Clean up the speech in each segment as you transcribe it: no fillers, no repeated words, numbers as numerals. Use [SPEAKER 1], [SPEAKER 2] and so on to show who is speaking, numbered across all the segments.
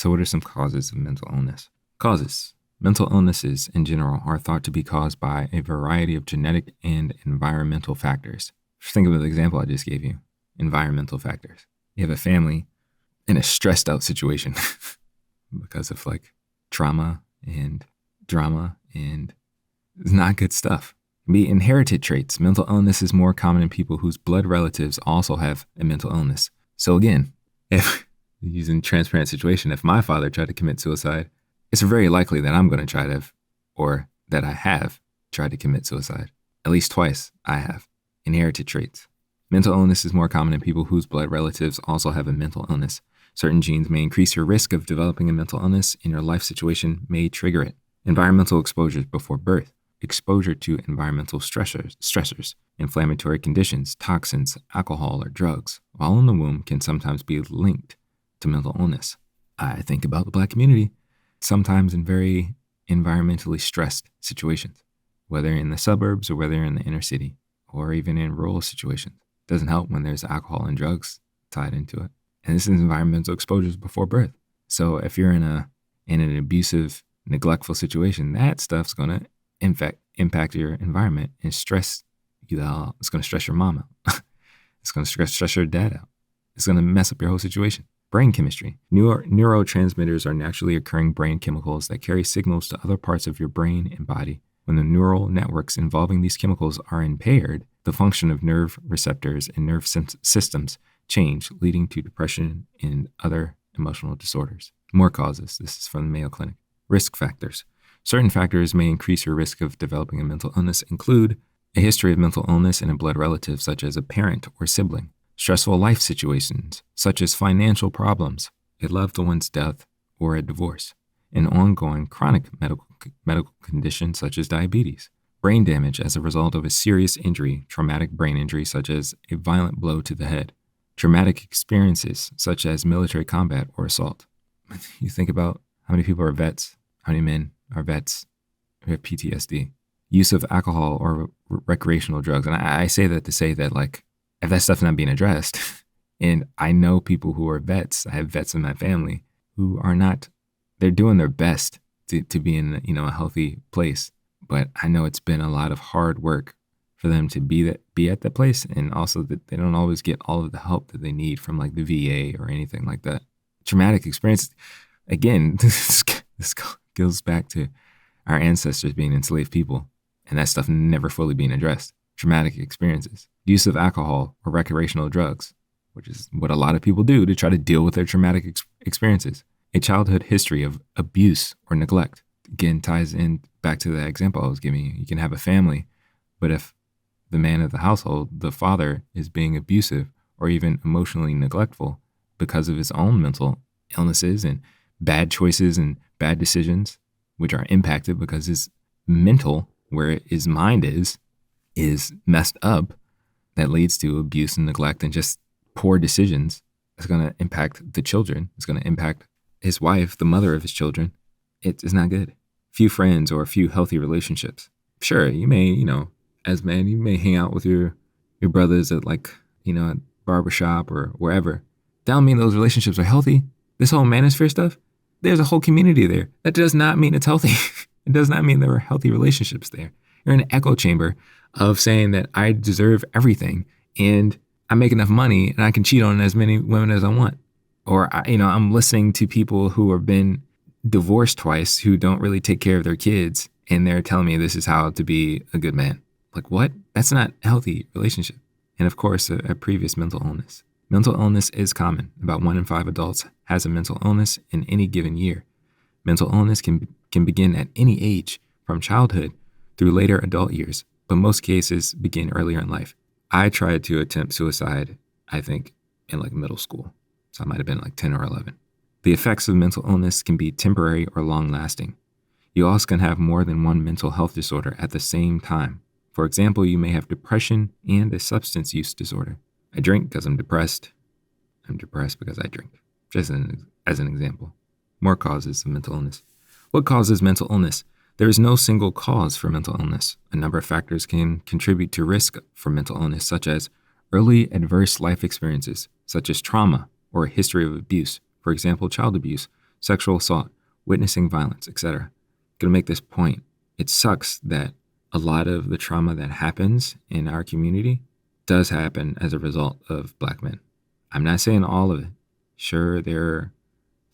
[SPEAKER 1] So what are some causes of mental illness? Causes. Mental illnesses in general are thought to be caused by a variety of genetic and environmental factors. Just think of the example I just gave you. Environmental factors. You have a family in a stressed out situation because of like trauma and drama and it's not good stuff. Be inherited traits. Mental illness is more common in people whose blood relatives also have a mental illness. So again, if using transparent situation, if my father tried to commit suicide, it's very likely that I'm going to try to, or that I have tried to commit suicide. At least twice I have. Inherited traits. Mental illness is more common in people whose blood relatives also have a mental illness. Certain genes may increase your risk of developing a mental illness, and your life situation may trigger it. Environmental exposures before birth. Exposure to environmental stressors, inflammatory conditions, toxins, alcohol, or drugs, while in the womb can sometimes be linked to mental illness. I think about the Black community, sometimes in very environmentally stressed situations, whether in the suburbs or whether in the inner city, or even in rural situations. It doesn't help when there's alcohol and drugs tied into it. And this is environmental exposures before birth. So if you're in an abusive, neglectful situation, that stuff's going to impact your environment and stress you out. It's going to stress your mom out. It's going to stress your dad out. It's going to mess up your whole situation. Brain chemistry. Neurotransmitters are naturally occurring brain chemicals that carry signals to other parts of your brain and body. When the neural networks involving these chemicals are impaired, the function of nerve receptors and nerve systems change, leading to depression and other emotional disorders. More causes. This is from the Mayo Clinic. Risk factors. Certain factors may increase your risk of developing a mental illness include a history of mental illness in a blood relative such as a parent or sibling, stressful life situations such as financial problems, a loved one's death, or a divorce, an ongoing chronic medical condition such as diabetes, brain damage as a result of a serious injury, traumatic brain injury such as a violent blow to the head, traumatic experiences such as military combat or assault. You think about how many people are vets, how many men are vets who have PTSD, use of alcohol or recreational drugs. And I say that to say that, like, if that stuff's not being addressed, and I know people who are vets, I have vets in my family who are not, they're doing their best to be in, a healthy place. But I know it's been a lot of hard work for them to be at that place. And also that they don't always get all of the help that they need from like the VA or anything like that. Traumatic experience. Again, this goes back to our ancestors being enslaved people and that stuff never fully being addressed. Traumatic experiences, use of alcohol or recreational drugs, which is what a lot of people do to try to deal with their traumatic experiences. A childhood history of abuse or neglect, again, ties in back to the example I was giving you. You can have a family, but if the man of the household, the father, is being abusive or even emotionally neglectful because of his own mental illnesses and bad choices and bad decisions, which are impacted because his mental, where his mind is messed up, that leads to abuse and neglect and just poor decisions. It's going to impact the children. It's going to impact his wife, the mother of his children. It's not good. Few friends or a few healthy relationships. Sure, you may, as men, you may hang out with your brothers at at barbershop or wherever. That don't mean those relationships are healthy. This whole manosphere stuff, there's a whole community there. That does not mean it's healthy. It does not mean there are healthy relationships there. You're in an echo chamber of saying that I deserve everything and I make enough money and I can cheat on as many women as I want. Or, I'm listening to people who have been divorced twice who don't really take care of their kids and they're telling me this is how to be a good man. Like, what? That's not a healthy relationship. And of course, a previous mental illness. Mental illness is common. About 1 in 5 adults has a mental illness in any given year. Mental illness can begin at any age, from childhood through later adult years, but most cases begin earlier in life. I tried to attempt suicide, I think, in middle school. So I might have been 10 or 11. The effects of mental illness can be temporary or long-lasting. You also can have more than one mental health disorder at the same time. For example, you may have depression and a substance use disorder. I drink because I'm depressed. I'm depressed because I drink. Just as an example. More causes of mental illness. What causes mental illness? There is no single cause for mental illness. A number of factors can contribute to risk for mental illness, such as early adverse life experiences, such as trauma or a history of abuse, for example, child abuse, sexual assault, witnessing violence, etc. Gonna make this point. It sucks that a lot of the trauma that happens in our community does happen as a result of Black men. I'm not saying all of it. Sure, there are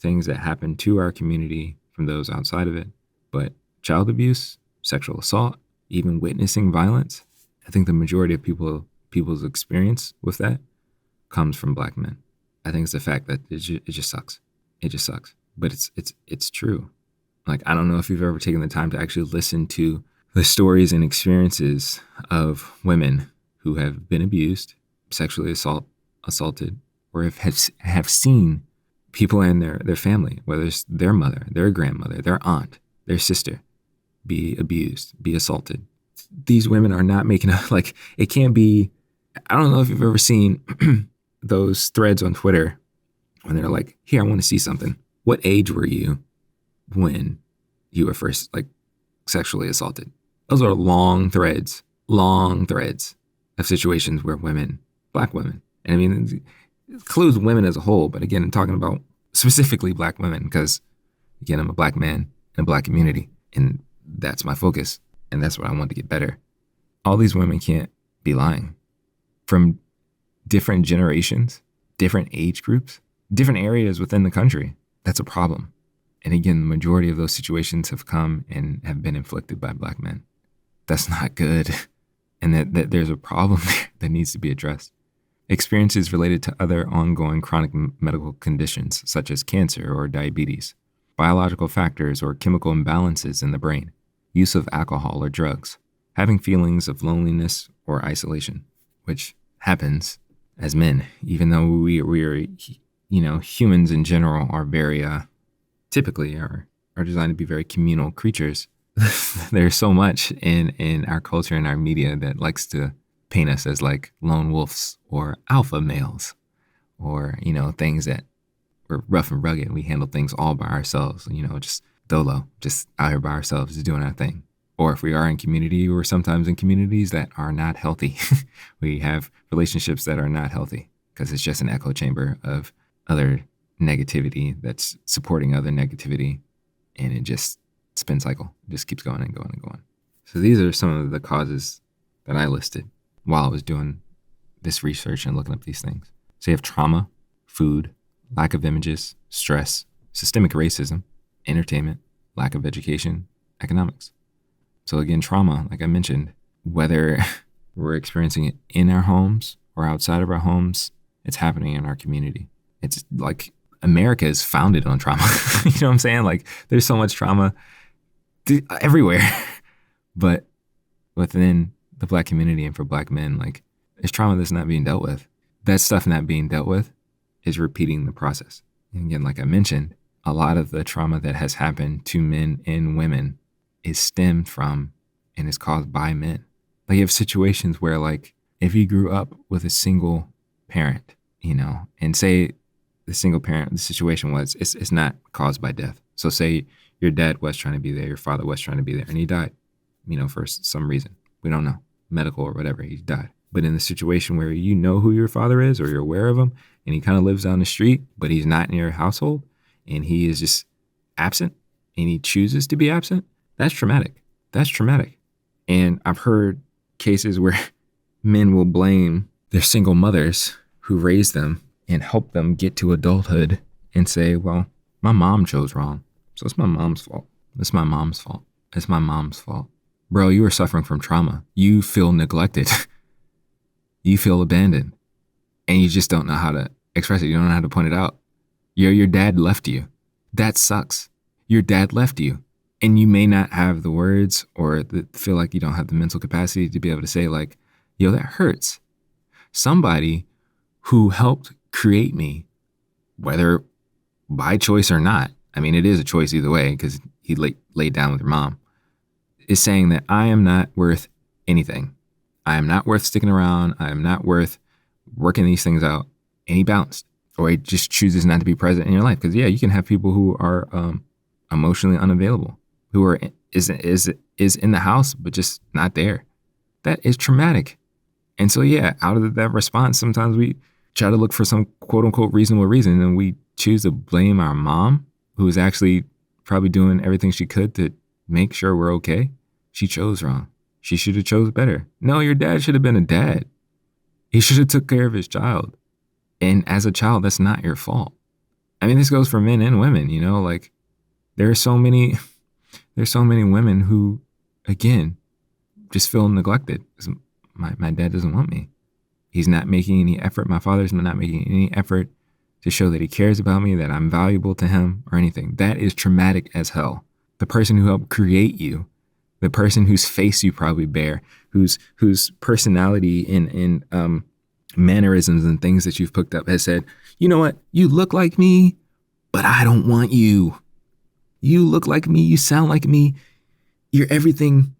[SPEAKER 1] things that happen to our community from those outside of it, but child abuse, sexual assault, even witnessing violence, I think the majority of people's experience with that comes from Black men. I think it's the fact that it just sucks. It just sucks. But it's true. Like, I don't know if you've ever taken the time to actually listen to the stories and experiences of women who have been abused, sexually assaulted, or have seen people in their family, whether it's their mother, their grandmother, their aunt, their sister, be abused, be assaulted. These women are not making like, it can't be, I don't know if you've ever seen those threads on Twitter when they're like, here, I want to see something. What age were you when you were first like sexually assaulted? Those are long threads of situations where women, Black women, and I mean, it includes women as a whole, but again, I'm talking about specifically Black women because, again, I'm a Black man in a Black community, and that's my focus, and that's what I want to get better. All these women can't be lying. From different generations, different age groups, different areas within the country, that's a problem. And again, the majority of those situations have come and have been inflicted by Black men. That's not good. And that there's a problem there that needs to be addressed. Experiences related to other ongoing chronic medical conditions, such as cancer or diabetes, biological factors or chemical imbalances in the brain, use of alcohol or drugs, having feelings of loneliness or isolation, which happens as men, even though we are, humans in general are very, typically are designed to be very communal creatures. There's so much in our culture and our media that likes to paint us as like lone wolves or alpha males, or, things that we're rough and rugged. We handle things all by ourselves, just dolo, just out here by ourselves, just doing our thing. Or if we are in community, we're sometimes in communities that are not healthy. We have relationships that are not healthy because it's just an echo chamber of other negativity that's supporting other negativity. And it just spin cycle. It just keeps going and going and going. So these are some of the causes that I listed while I was doing this research and looking up these things. So you have trauma, food, lack of images, stress, systemic racism, entertainment, lack of education, economics. So again, trauma, like I mentioned, whether we're experiencing it in our homes or outside of our homes, it's happening in our community. It's like America is founded on trauma. You know what I'm saying? Like, there's so much trauma everywhere. But within the Black community and for Black men, like, there's trauma that's not being dealt with. That stuff not being dealt with is repeating the process. And again, like I mentioned, a lot of the trauma that has happened to men and women is stemmed from and is caused by men. Like, you have situations where, like, if you grew up with a single parent, and say the single parent, the situation was, it's not caused by death. So say your dad was trying to be there, your father was trying to be there, and he died, for some reason. We don't know, medical or whatever, he died. But in the situation where you know who your father is or you're aware of him and he kind of lives down the street, but he's not in your household and he is just absent and he chooses to be absent, that's traumatic. That's traumatic. And I've heard cases where men will blame their single mothers who raised them and helped them get to adulthood and say, well, my mom chose wrong, so it's my mom's fault. It's my mom's fault. It's my mom's fault. Bro, you are suffering from trauma. You feel neglected. You feel abandoned. And you just don't know how to express it. You don't know how to point it out. Your dad left you. That sucks. Your dad left you. And you may not have the words or feel like you don't have the mental capacity to be able to say, like, yo, that hurts. Somebody who helped create me, whether by choice or not, I mean, it is a choice either way because he laid down with your mom, is saying that I am not worth anything. I am not worth sticking around. I am not worth working these things out. And he bounced, or he just chooses not to be present in your life. Because, yeah, you can have people who are emotionally unavailable, who are is in the house, but just not there. That is traumatic. And so, yeah, out of that response, sometimes we try to look for some quote unquote reasonable reason and we choose to blame our mom who's actually probably doing everything she could to make sure we're okay, she chose wrong. She should have chose better. No, your dad should have been a dad. He should have took care of his child. And as a child, that's not your fault. I mean, this goes for men and women, you know, like there's so many women who, again, just feel neglected. My dad doesn't want me. He's not making any effort. My father's not making any effort to show that he cares about me, that I'm valuable to him or anything. That is traumatic as hell. The person who helped create you, the person whose face you probably bear, whose personality and mannerisms and things that you've picked up has said, you know what? You look like me, but I don't want you. You look like me. You sound like me. You're everything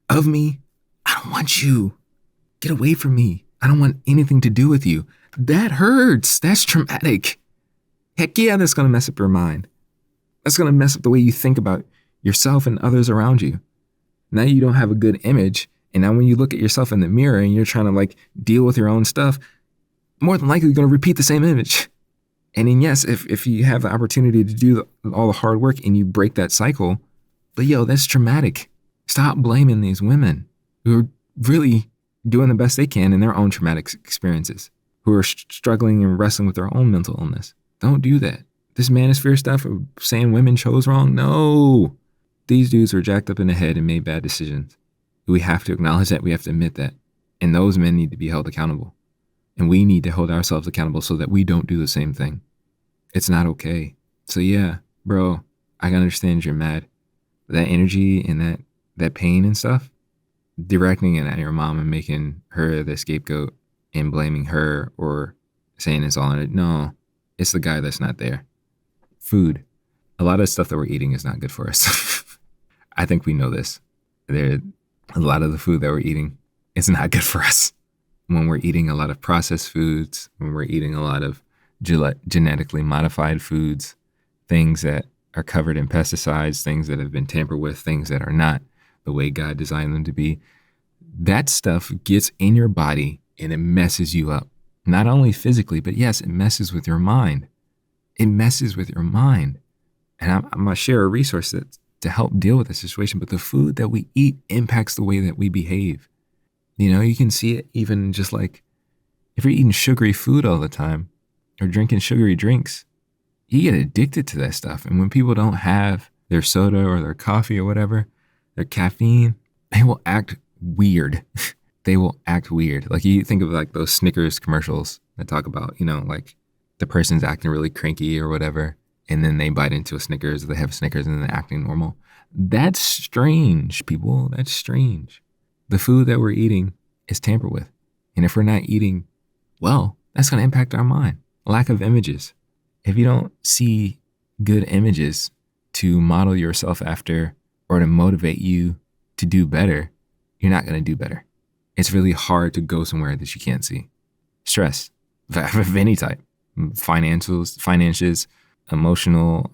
[SPEAKER 1] of me. I don't want you. Get away from me. I don't want anything to do with you. That hurts. That's traumatic. Heck yeah, that's going to mess up your mind. That's going to mess up the way you think about yourself and others around you. Now you don't have a good image. And now when you look at yourself in the mirror and you're trying to like deal with your own stuff, more than likely you're going to repeat the same image. And then yes, if you have the opportunity to do all the hard work and you break that cycle, but yo, that's traumatic. Stop blaming these women who are really doing the best they can in their own traumatic experiences, who are struggling and wrestling with their own mental illness. Don't do that. This manosphere stuff of saying women chose wrong, no. These dudes were jacked up in the head and made bad decisions. We have to acknowledge that. We have to admit that. And those men need to be held accountable. And we need to hold ourselves accountable so that we don't do the same thing. It's not okay. So yeah, bro, I can understand you're mad. That energy and that pain and stuff, directing it at your mom and making her the scapegoat and blaming her or saying it's all on it. No, it's the guy that's not there. Food. A lot of stuff that we're eating is not good for us. I think we know this. A lot of the food that we're eating is not good for us. When we're eating a lot of processed foods, when we're eating a lot of genetically modified foods, things that are covered in pesticides, things that have been tampered with, things that are not the way God designed them to be, that stuff gets in your body and it messes you up. Not only physically, but yes, it messes with your mind. It messes with your mind. And I'm going to share a resource to help deal with the situation, but the food that we eat impacts the way that we behave. You know, you can see it even just like if you're eating sugary food all the time or drinking sugary drinks, you get addicted to that stuff. And when people don't have their soda or their coffee or whatever, their caffeine, they will act weird. They will act weird. Like you think of like those Snickers commercials that talk about, you know, like the person's acting really cranky or whatever, and then they bite into a Snickers or they have Snickers and then they're acting normal. That's strange, people. That's strange. The food that we're eating is tampered with. And if we're not eating well, that's going to impact our mind. Lack of images. If you don't see good images to model yourself after or to motivate you to do better, you're not going to do better. It's really hard to go somewhere that you can't see. Stress of any type, finances, emotional,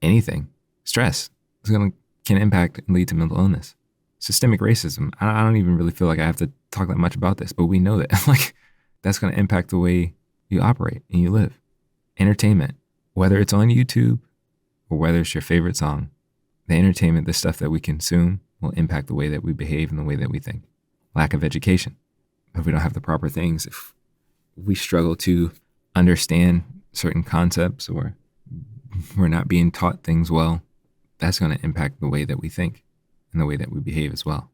[SPEAKER 1] anything. Stress can impact and lead to mental illness. Systemic racism. I don't even really feel like I have to talk that much about this, but we know that like that's going to impact the way you operate and you live. Entertainment, whether it's on YouTube or whether it's your favorite song, the entertainment, the stuff that we consume will impact the way that we behave and the way that we think. Lack of education. If we don't have the proper things, if we struggle to understand certain concepts or we're not being taught things well, that's going to impact the way that we think and the way that we behave as well.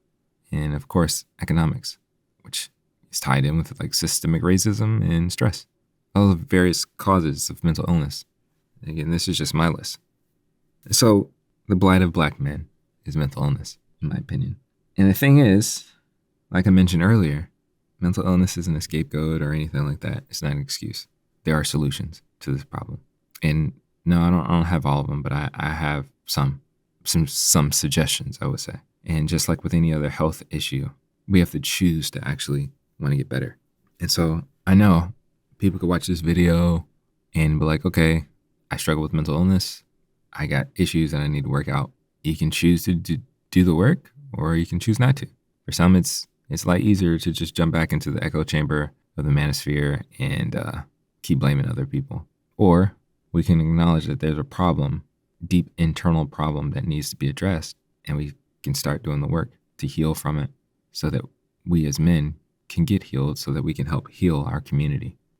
[SPEAKER 1] And of course, economics, which is tied in with like systemic racism and stress. All the various causes of mental illness. Again, this is just my list. So the blight of Black men is mental illness, in my opinion. And the thing is, like I mentioned earlier, mental illness isn't a scapegoat or anything like that. It's not an excuse. There are solutions to this problem. And no, I don't have all of them, but I have some suggestions, I would say. And just like with any other health issue, we have to choose to actually want to get better. And so I know people could watch this video and be like, okay, I struggle with mental illness. I got issues that I need to work out. You can choose to do the work or you can choose not to. For some, it's a lot easier to just jump back into the echo chamber of the manosphere and keep blaming other people. Or we can acknowledge that there's a problem, deep internal problem that needs to be addressed, and we can start doing the work to heal from it so that we as men can get healed so that we can help heal our community.